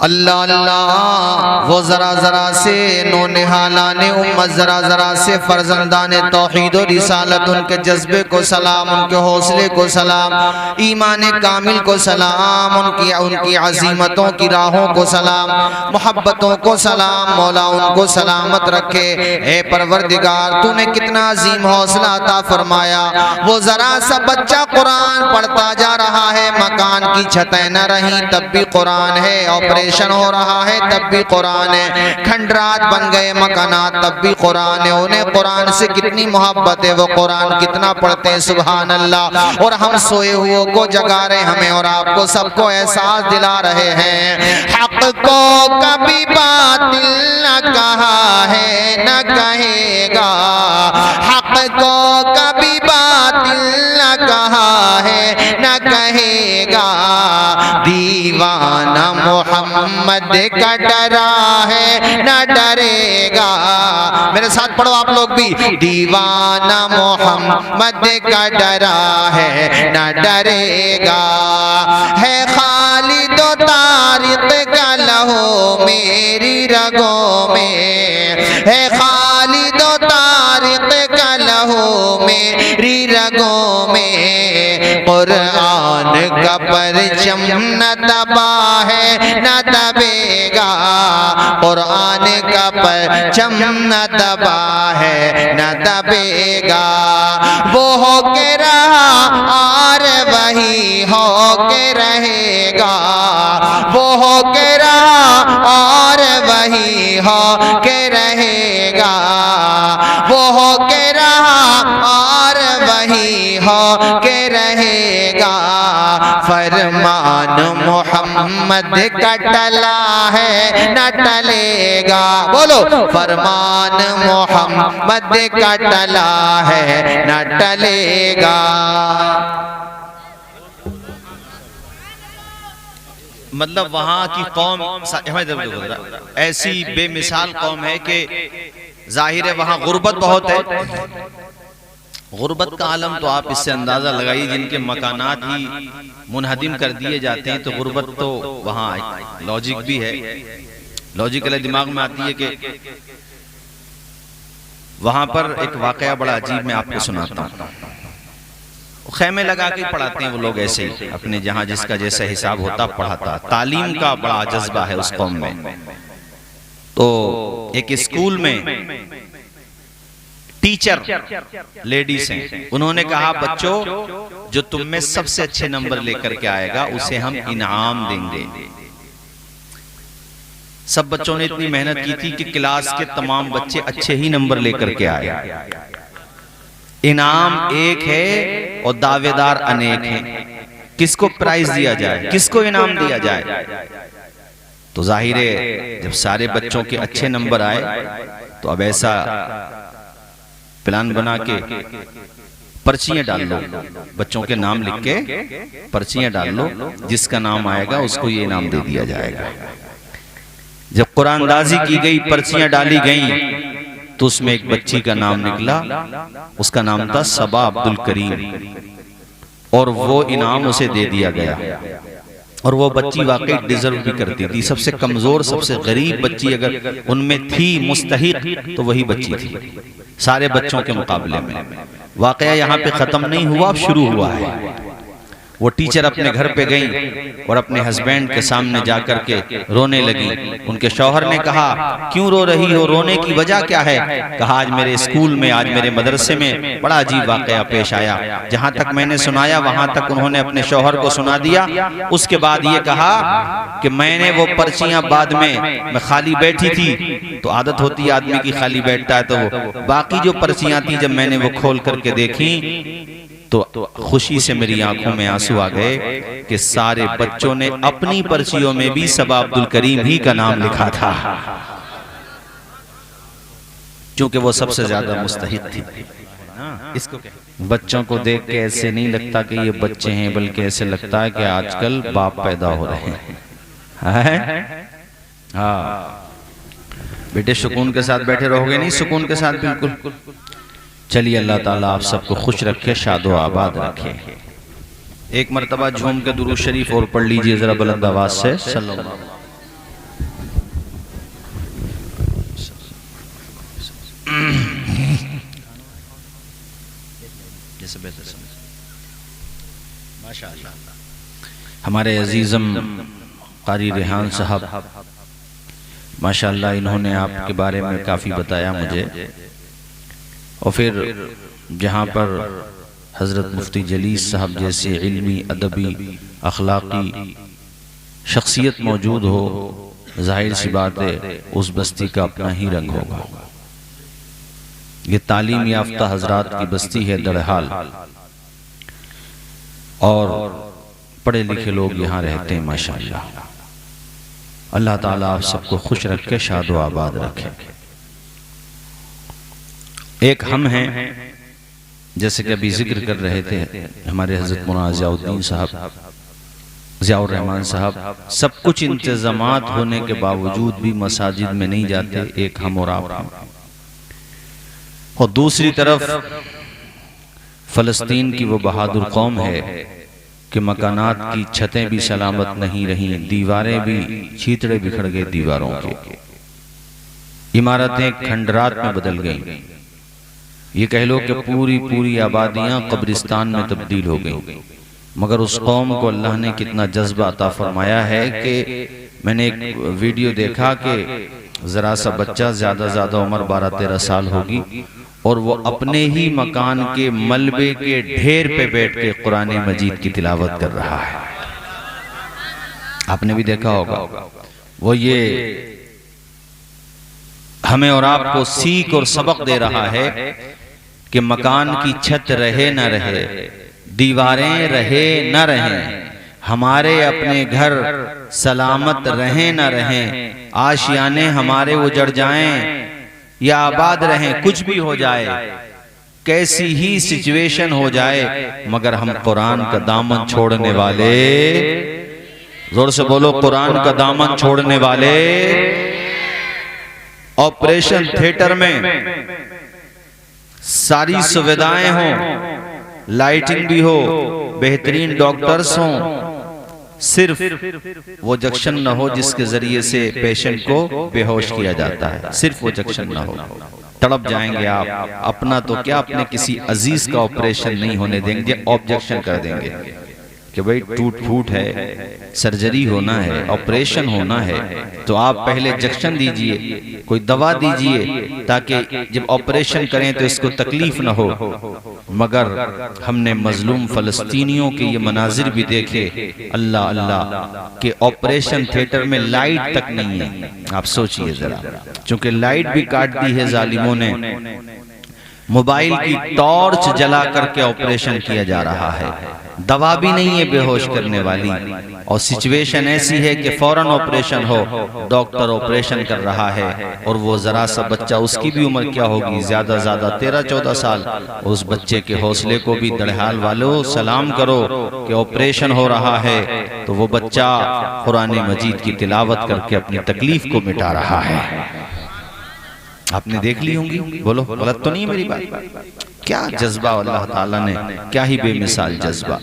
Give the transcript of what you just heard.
اللہ اللہ وہ ذرا ذرا سے نونہالان امت، ذرا ذرا سے فرزندان توحید و رسالت، ان کے جذبے کو سلام، ان کے حوصلے کو سلام، ایمان کامل کو سلام، ان کی عظیمتوں کی راہوں کو سلام، محبتوں کو سلام۔ مولا ان کو سلامت رکھے۔ اے پروردگار تو نے کتنا عظیم حوصلہ عطا فرمایا، وہ ذرا سا بچہ قرآن پڑھتا جا رہا ہے، مکان کی چھتیں نہ رہیں تب بھی قرآن ہے، آپریشن ہو رہا ہے تب بھی قرآن ہے، کھنڈرات بن گئے مکانات تب بھی قرآن ہے۔ انہیں قرآن سے کتنی محبت ہے، وہ قرآن کتنا پڑھتے ہیں، سبحان اللہ۔ اور ہم سوئے ہوئے کو جگا رہے، ہمیں اور آپ کو سب کو احساس دلا رہے ہیں، حق کو کبھی باطل نہ کہا ہے نہ کہے گا، حق کو کبھی باطل نہ کہا ہے نہ کہے گا، دیوانہ محمد کا ڈرا ہے نہ ڈرے گا۔ میرے ساتھ پڑھو آپ لوگ بھی، دیوانہ محمد کا ڈرا ہے نہ ڈرے گا، ہے خالد و طارق کا لہو میری رگوں میں، ہے خالد و طارق کا لہو میری رگوں میں، قرآن کا پرچم نہ دبا ہے نہ دبے گا، قرآن کا پرچم نہ دبا ہے نہ دبے گا، وہ ہو کے رہا اور وہی ہو کے رہے گا، وہ ہو کے رہا اور وہی ہو کے رہے گا، وہ ہو کے رہا اور وہی ہو کے رہے گا، فرمان محمد کا ٹلا ہے نہ ٹلے گا، بولو فرمان محمد کا ٹلا ہے نہ ٹلے گا۔ مطلب وہاں کی قوم ایسی بے مثال قوم ہے کہ ظاہر ہے وہاں غربت بہت ہے، غربت کا عالم تو آپ اس سے اندازہ لگائیے، جن کے مکانات ہی منہدم کر دیے جاتے ہیں، تو غربت تو وہاں لاجک بھی ہے، لاجیکل دماغ میں آتی ہے کہ وہاں پر ایک واقعہ بڑا عجیب میں آپ کو سناتا ہوں۔ خیمے لگا کے پڑھاتے ہیں وہ لوگ ایسے ہی، اپنے جہاں جس کا جیسا حساب ہوتا پڑھاتا، تعلیم کا بڑا جذبہ ہے اس قوم میں۔ تو ایک اسکول میں ٹیچر لیڈیز ہیں، انہوں نے کہا بچوں جو تم میں سب سے اچھے نمبر لے کر کے آئے گا اسے ہم انعام دیں گے۔ سب بچوں نے اتنی محنت کی تھی کہ کلاس کے تمام بچے اچھے ہی نمبر لے کر کے آئے، انعام ایک ہے اور دعوے دار انیک ہیں، کس کو پرائز دیا جائے، کس کو انعام دیا جائے؟ تو ظاہر ہے جب سارے بچوں کے اچھے نمبر آئے تو اب ایسا پلان بنا کے پرچیاں ڈال لو، بچوں کے نام لکھ کے پرچیاں ڈال لو، جس کا نام آئے گا اس کو یہ انعام دے دیا جائے گا۔ جب قرآن دازی کی گئی، پرچیاں ڈالی گئیں، تو اس میں ایک بچی کا نام نکلا، اس کا نام تھا صبا عبد الکریم، اور وہ انعام اسے دے دیا گیا۔ اور وہ بچی واقعی ڈیزرو بھی کرتی تھی، سب سے کمزور سب سے غریب بچی اگر ان میں تھی مستحق تو وہی بچی تھی سارے بچوں کے مقابلے میں۔ واقعہ یہاں پہ ختم نہیں ہوا، اب شروع ہوا ہے۔ وہ ٹیچر اپنے گھر پہ گئیں اور اپنے ہسبینڈ کے سامنے جا کر کے رونے لگی۔ ان کے شوہر نے کہا کیوں رو رہی ہو، رونے کی وجہ کیا ہے؟ کہا آج میرے اسکول میں، آج میرے مدرسے میں بڑا عجیب واقعہ پیش آیا، جہاں تک میں نے سنایا وہاں تک انہوں نے اپنے شوہر کو سنا دیا۔ اس کے بعد یہ کہا کہ میں نے وہ پرچیاں بعد میں خالی بیٹھی تھی، تو عادت ہوتی ہے آدمی کی خالی بیٹھتا ہے، تو وہ باقی جو پرچیاں تھی جب میں نے وہ کھول کر کے دیکھیں تو خوشی سے میری آنکھوں میں آنسو آ گئے کہ سارے بچوں نے اپنی پرچیوں میں بھی صبا عبد الکریم ہی کا نام لکھا تھا، چونکہ وہ سب سے زیادہ مستحق تھی۔ بچوں کو دیکھ کے ایسے نہیں لگتا کہ یہ بچے ہیں، بلکہ ایسے لگتا ہے کہ آج کل باپ پیدا ہو رہے ہیں۔ ہاں بیٹے سکون کے ساتھ بیٹھے رہو گے؟ نہیں سکون کے ساتھ بالکل۔ چلیے اللہ تعالیٰ آپ سب کو خوش رکھے، شاد و آباد رکھے۔ ایک مرتبہ جھوم کے درود شریف اور پڑھ لیجئے ذرا بلند آواز سے، صلی اللہ علیہ وسلم۔ ہمارے عزیزم قاری ریحان صاحب ماشاءاللہ انہوں نے آپ کے بارے میں کافی بتایا مجھے، اور پھر جہاں پر حضرت مفتی جلیس صاحب جیسے علمی، ادبی، اخلاقی شخصیت موجود ہو، ظاہر سی بات ہے اس بستی کا اپنا ہی رنگ ہوگا۔ یہ تعلیم یافتہ حضرات کی بستی ہے درحال، اور پڑھے لکھے لوگ یہاں رہتے ہیں ماشاءاللہ۔ اللہ تعالیٰ آپ سب کو خوش رکھے، شاد و آباد رکھے۔ ایک ہم ہیں، جیسے کہ ابھی ذکر کر رہے تھے ہمارے حضرت مولانا ضیاء الدین صاحب، ضیاء الرحمن صاحب، سب کچھ انتظامات ہونے کے باوجود بھی مساجد میں نہیں جاتے، ایک ہم اور آپ ہیں۔ اور دوسری طرف فلسطین کی وہ بہادر قوم ہے کہ مکانات کی چھتیں بھی سلامت نہیں رہیں، دیواریں بھی چیتڑے بکھڑ گئے دیواروں کے، عمارتیں کھنڈرات میں بدل گئیں، یہ کہہ لو کہ پوری آبادیاں قبرستان میں تبدیل ہو گئیں۔ مگر اس قوم کو اللہ نے کتنا جذبہ عطا فرمایا ہے کہ میں نے ایک ویڈیو دیکھا کہ ذرا سا بچہ، زیادہ عمر 12-13 سال ہوگی، اور وہ اپنے ہی مکان کے ملبے کے ڈھیر پہ بیٹھ کے قرآن مجید کی تلاوت کر رہا ہے۔ آپ نے بھی دیکھا ہوگا، وہ یہ ہمیں اور آپ کو سیکھ اور سبق دے رہا ہے کہ مکان کی چھت رہے نہ رہے، دیواریں رہے نہ رہیں، ہمارے اپنے گھر سلامت رہیں نہ رہیں، آشیانے ہمارے اجڑ جائیں یا آباد رہیں، کچھ بھی ہو جائے، کیسی ہی سچویشن ہو جائے، مگر ہم قرآن کا دامن چھوڑنے والے، زور سے بولو، قرآن کا دامن چھوڑنے والے۔ آپریشن تھیٹر میں ساری سویدھائیں ہوں، لائٹنگ بھی ہو، بہترین ڈاکٹرز ہوں، صرف وہ جکشن نہ ہو جس کے ذریعے سے پیشنٹ کو بے ہوش کیا جاتا ہے، صرف وہ جکشن نہ ہو، تڑپ جائیں گے آپ۔ اپنا تو کیا، اپنے کسی عزیز کا آپریشن نہیں ہونے دیں گے، آبجیکشن کر دیں گے کہ بھئی ٹوٹ پھوٹ ہے، سرجری ہونا ہے، آپریشن ہونا ہے، تو آپ پہلے جکشن دیجئے، کوئی دوا دیجئے تاکہ جب آپریشن کریں تو اس کو تکلیف نہ ہو۔ مگر ہم نے مظلوم فلسطینیوں کے یہ مناظر بھی دیکھے، اللہ کہ آپریشن تھیٹر میں لائٹ تک نہیں ہے۔ آپ سوچئے ذرا، چونکہ لائٹ بھی کاٹ دی ہے ظالموں نے، موبائل کی ٹارچ جلا کر کے آپریشن کیا جا رہا ہے، دوا بھی نہیں ہے بے ہوش کرنے والی، اور سچویشن ایسی ہے کہ فوراً آپریشن ہو، ڈاکٹر آپریشن کر رہا ہے، اور وہ ذرا سا بچہ، اس کی بھی عمر کیا ہوگی، زیادہ 13-14 سال، اس بچے کے حوصلے کو بھی درحال والو سلام کرو کہ آپریشن ہو رہا ہے، تو وہ بچہ قرآن مجید کی تلاوت کر کے اپنی تکلیف کو مٹا رہا ہے۔ آپ نے دیکھ لی ہوں گی، بولو غلط تو نہیں میری بات؟ کیا جذبہ اللہ تعالیٰ نے، کیا ہی بے مثال جذبہ۔